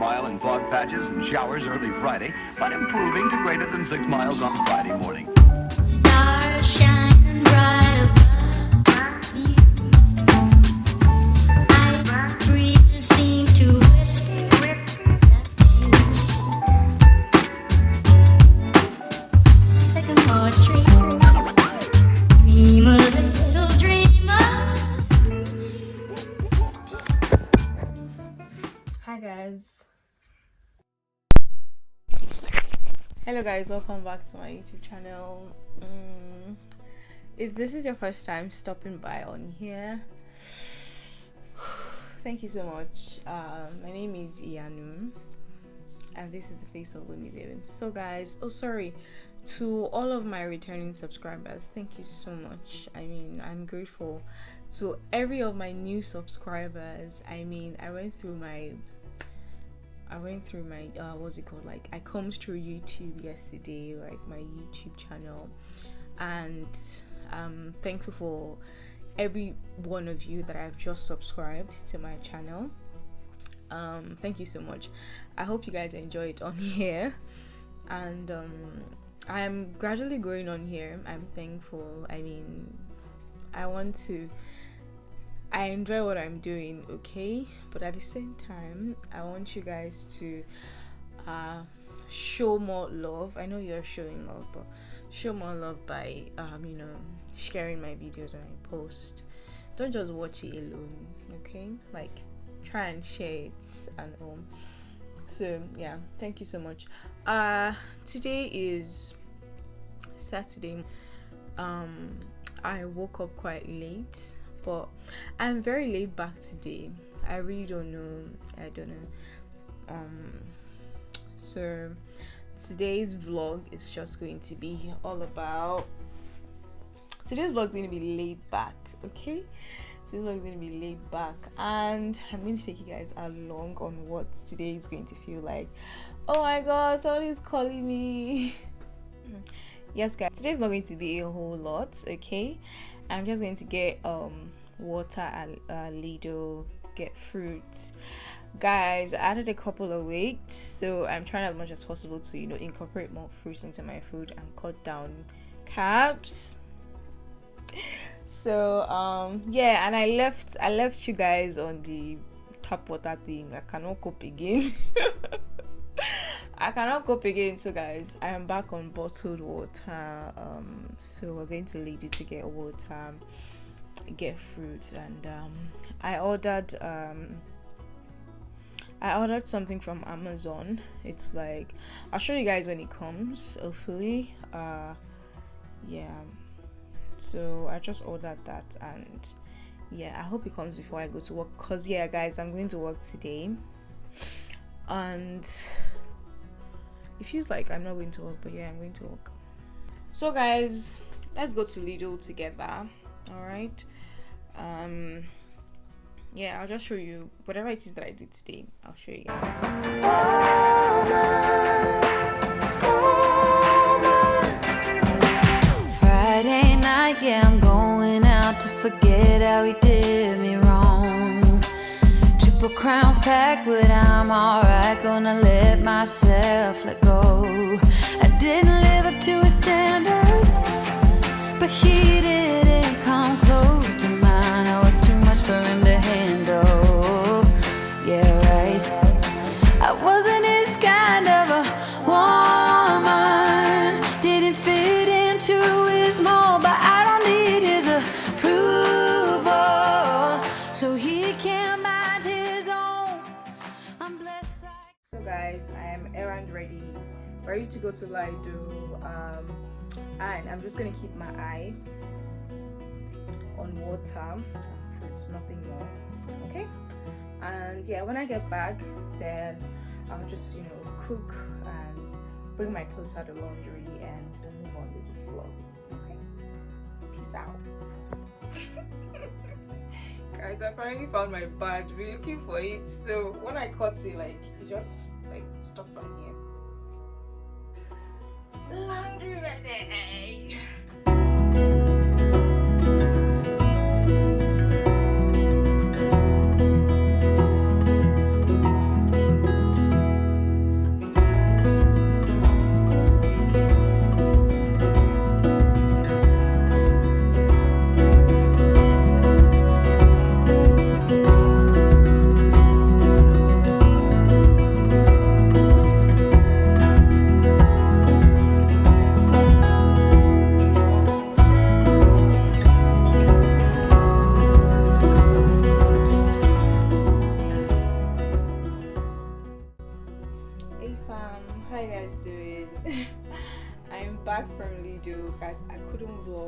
mile in fog patches and showers early Friday, but improving to greater than 6 miles on Friday morning. Stars shining bright above me. Night breezes seem to whisper that you. Sycamore tree, dream a little dreamer. Hi guys. Hello guys, welcome back to my YouTube channel. If this is your first time stopping by on here, thank you so much. My name is Iyanu and this is the face of Lumizevin. So guys, to all of my returning subscribers, thank you so much. I'm grateful. To every of my new subscribers, I went through my what's it called, like I combed through YouTube yesterday, like my YouTube channel, and I'm thankful for every one of you that I've just subscribed to my channel. Thank you so much. I hope you guys enjoyed on here, and I'm gradually growing on here. I'm thankful. I enjoy what I'm doing, okay? But at the same time, I want you guys to show more love. I know you're showing love, but show more love by sharing my videos when I post. Don't just watch it alone, okay? Like, try and share it and all. So yeah, thank you so much. Today is Saturday. I woke up quite late, but I'm very laid back today. I really don't know. So today's vlog is just going to be all about. Today's vlog is going to be laid back, okay? Today's vlog is going to be laid back, and I'm going to take you guys along on what today is going to feel like. Oh my God, somebody's calling me. Yes, guys, today's not going to be a whole lot, okay? I'm just going to get water at Lidl, get fruits. Guys, I added a couple of weight, so I'm trying as much as possible to incorporate more fruits into my food and cut down carbs. So yeah, and I left you guys on the tap water thing. I cannot cope again. I cannot cope again. So guys, I am back on bottled water. So we're going to Lidl to get water, get fruit, and I ordered something from Amazon. It's like, I'll show you guys when it comes, hopefully. Yeah, so I just ordered that, and yeah, I hope it comes before I go to work, because yeah guys, I'm going to work today, and it feels like I'm not going to work, but yeah, I'm going to work. So guys, let's go to Lidl together. All right. Yeah, I'll just show you whatever it is that I did today. I'll show you guys. Friday night, yeah, I'm going out to forget how he did me wrong. Triple crowns packed, but I'm alright. Gonna let myself let go. I didn't live up to his standards, but he didn't come close to mine. I was too much for him to handle. Yeah, right. I wasn't his kind of a woman. Didn't fit into his mold, but I don't need his approval, so he can't mind his own. I'm blessed. So guys, I am errand ready to go to Lidl, and I'm just gonna keep my eye on water and fruits, nothing more, okay? And yeah, when I get back, then I'll just cook and bring my clothes out of the laundry and move on with this vlog, okay? Peace out. Guys, I finally found my badge. We're looking for it, so when I cut it, like, it just stuck on here. Laundry ready.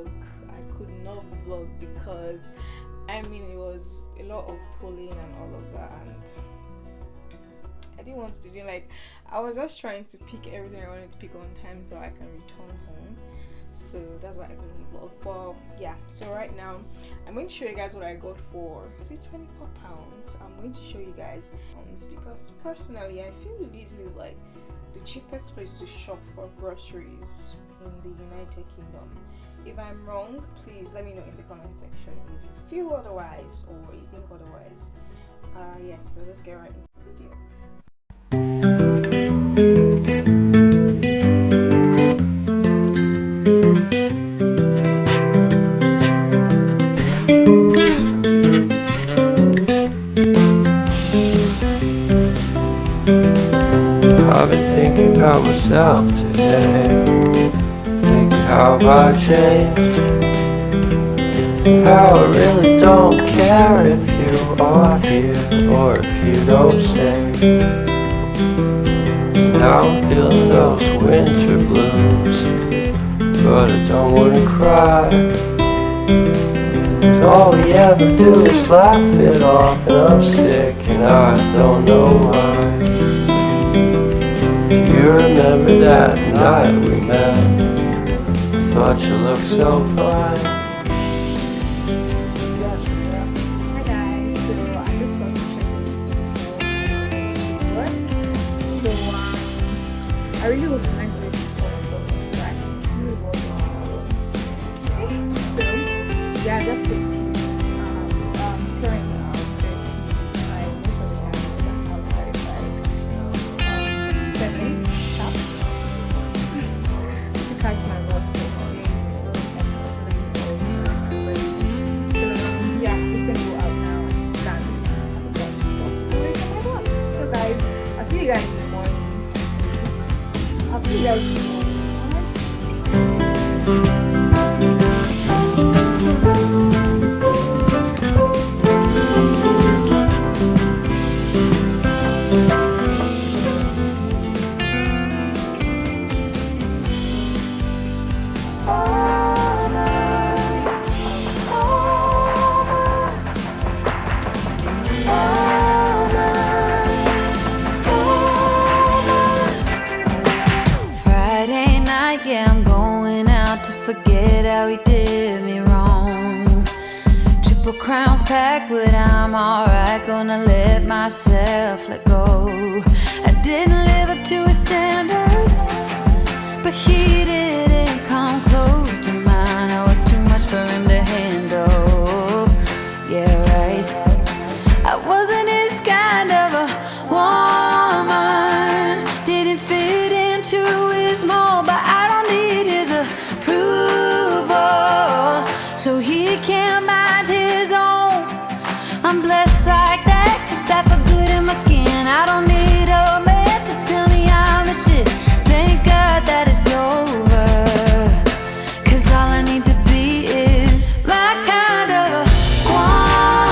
vlog. I could not vlog because I mean it was a lot of pulling and all of that, and I didn't want to be doing like I was just trying to pick everything I wanted to pick on time so I can return home. So that's why I couldn't vlog. But yeah, so right now I'm going to show you guys what I got for, is it £24? I'm going to show you guys because personally I feel Lidl is like the cheapest place to shop for groceries in the United Kingdom. If I'm wrong, please let me know in the comment section if you feel otherwise or you think otherwise. Yeah, so let's get right into the video. I've been thinking about myself today, thinking how have I changed, how I really don't care if you are here or if you don't stay. Now I'm feeling those winter blues, but I don't wanna cry. All we ever do is laugh it off, and I'm sick and I don't know why. You remember that night we met? I thought you looked so fine. Hi guys, so I just got to check this so I really hope tonight is going to be so so yeah, that's the tea. Currently 6:30. Most of the time I spend outside by 7 sharp to catch my bus yesterday. So yeah, I'm just gonna go out now and stand at the bus stop to wait for my bus. So guys, I'll see you guys in the morning. I'll see you guys in the morning. Friday night, yeah, I'm going out to forget how he did me wrong. Triple crowns packed, but I'm alright. Gonna let myself let go. I didn't live up to his standards, but he didn't come close to mine. I was too much for him to handle. Yeah, right. I wasn't his kind of a woman. Didn't fit into his mold, but I don't need his approval, so he can't mind his own. I'm blessed like that, 'cause I feel good in my skin. I don't need a man to tell me I'm the shit. Thank God that it's over, 'cause all I need to be is my kind of a woman.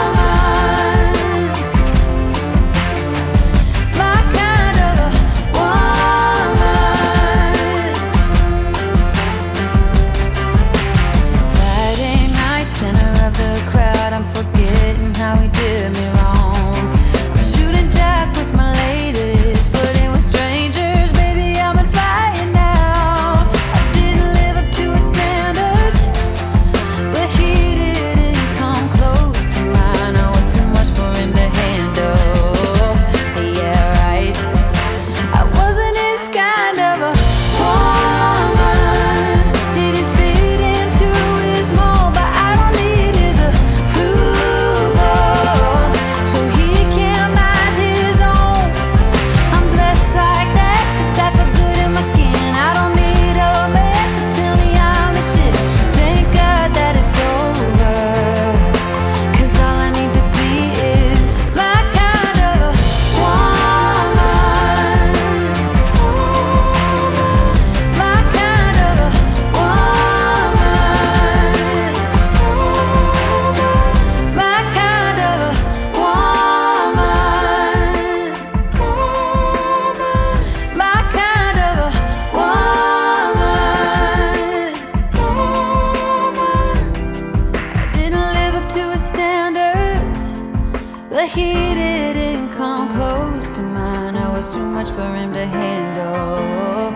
but he didn't come close to mine. I was too much for him to handle.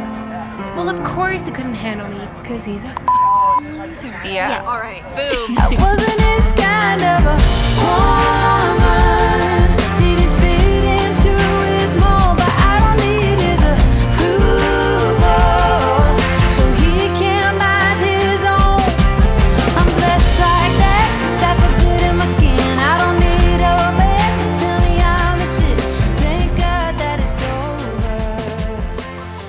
Well, of course he couldn't handle me, because he's a loser. Yeah. Alright, boom. I wasn't his kind of a woman. Didn't fit into his mold, but I don't need his approval, so he can't mind his own. I'm blessed like that, 'cause I feel good in my skin. I don't need a man to tell me I'm the shit. Thank God that it's over,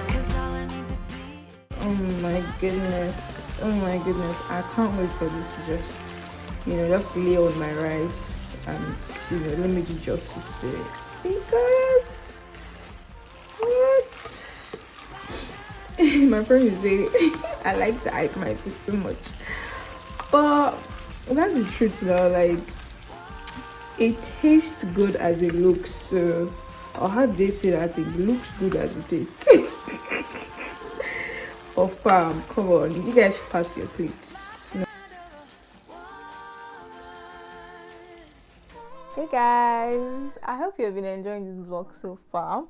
'cause all I need to be. Oh my goodness. Oh my goodness. I can't wait for this to just, just lay on my rice and, let me do justice to it. Because, what? My friend is saying, I like to hype my food too much. But that's the truth now. Like, it tastes good as it looks. So, or how do they say that thing? It looks good as it tastes. Of farm, come on, you guys should pass your plates. No. Hey guys, I hope you've been enjoying this vlog so far.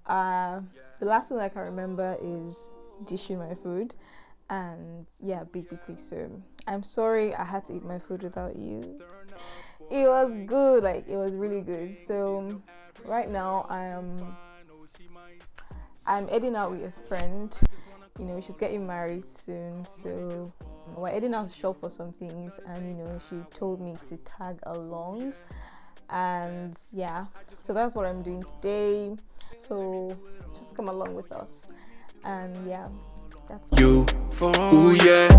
The last thing I can remember is dishing my food, and yeah, basically. So I'm sorry I had to eat my food without you. It was good, like it was really good. So right now I'm heading out with a friend. She's getting married soon, so we're heading out to shop for some things, and she told me to tag along, and yeah, so that's what I'm doing today. So just come along with us, and yeah, that's what you. Ooh yeah,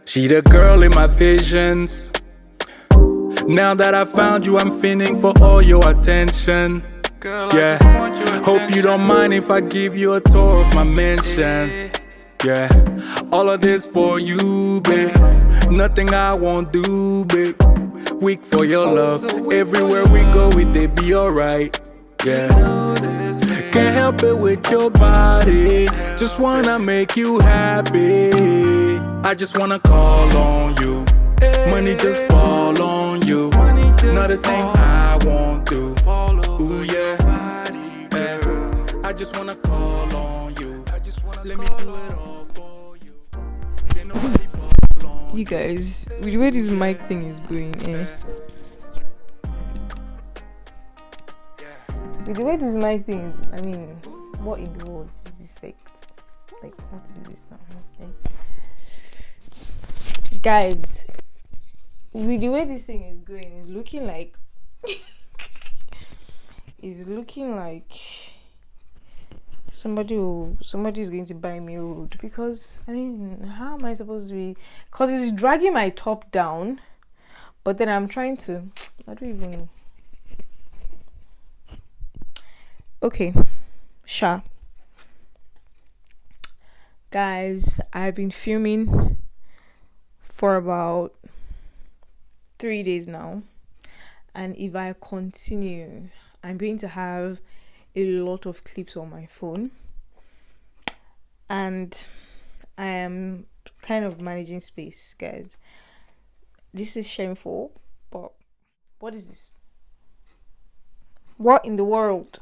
she the girl in my visions. Now that I found you, I'm feeling for all your attention. Girl, yeah, hope you don't mind if I give you a tour of my mansion. Yeah, all of this for you, babe. Nothing I won't do, babe. Weak for your love. Everywhere we go, it be alright. Yeah, can't help it with your body. Just wanna make you happy. I just wanna call on you. Money just fall on you. Not a thing I won't do. Ooh yeah, I just wanna call on you. Let me do it all for you. Can't nobody fall on you guys, with the way this mic thing is going, with the way this mic thing is, I mean, what in the world is this? Like what is this now? Guys, with the way this thing is going, it's looking like somebody's going to buy me road, because I mean, how am I supposed to be, because it's dragging my top down, but then I'm trying to, I don't even, okay, sure. Guys, I've been filming for about 3 days now, and if I continue, I'm going to have a lot of clips on my phone, and I am kind of managing space, guys. This is shameful, but what is this? What in the world?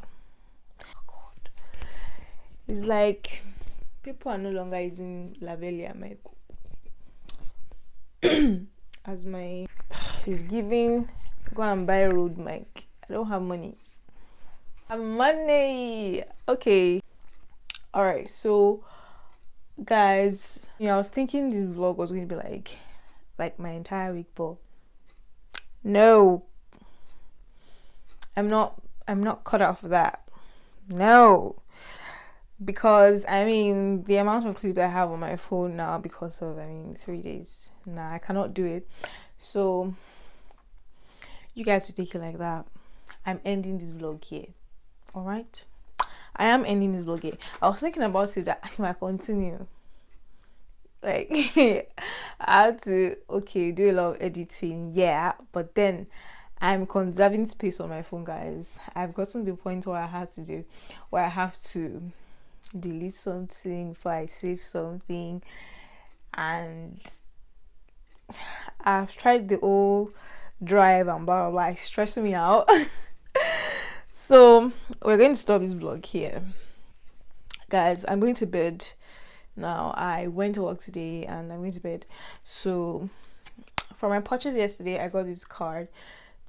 Oh God. It's like people are no longer using Lavelia mic as my, is giving go and buy road mic. I don't have money. Money. Okay, all right, so guys, I was thinking this vlog was going to be like my entire week, but no, I'm not cut out for that. No, because I mean, the amount of clips I have on my phone now, because of 3 days, nah, I cannot do it. So you guys should take it like that. I'm ending this vlog here. All right, I am ending this vlog here. I was thinking about it that I might continue, like I had to do a lot of editing, yeah, but then I'm conserving space on my phone, guys. I've gotten to the point where I have to delete something before I save something, and I've tried the drive and blah blah blah. It's stressing me out. So we're going to stop this vlog here, guys. I'm going to bed now. I went to work today and I'm going to bed. So for my purchase yesterday, I got this card,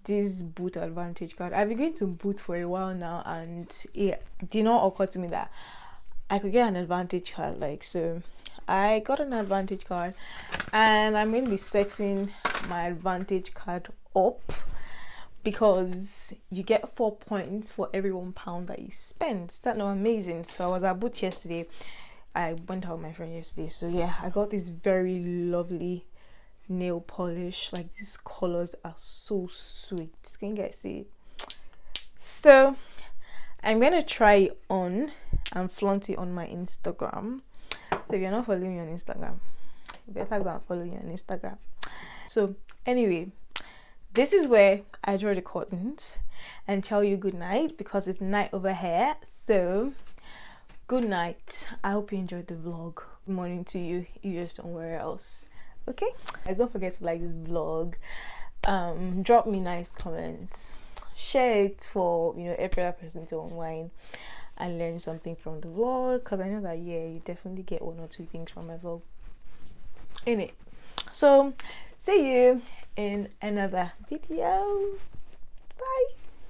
this boot advantage card. I've been going to Boots for a while now, and it did not occur to me that I could get an advantage card. Like, so I got an advantage card, and I'm going to be setting my advantage card up, because you get 4 points for every £1 that you spend. Is that not amazing? So I was at Boots yesterday. I went out with my friend yesterday. So yeah, I got this very lovely nail polish. Like, these colors are so sweet. Can you guys see it? So I'm gonna try it on and flaunt it on my Instagram. So if you're not following me on Instagram, you better go and follow me on Instagram. So anyway, this is where I draw the curtains and tell you good night, because it's night over here. So good night. I hope you enjoyed the vlog. Good morning to you if you're somewhere else. Okay, guys, don't forget to like this vlog. Drop me nice comments, share it for, you know, every other person to unwind and learn something from the vlog, because I know that, yeah, you definitely get 1 or 2 things from my vlog in it. So see you in another video.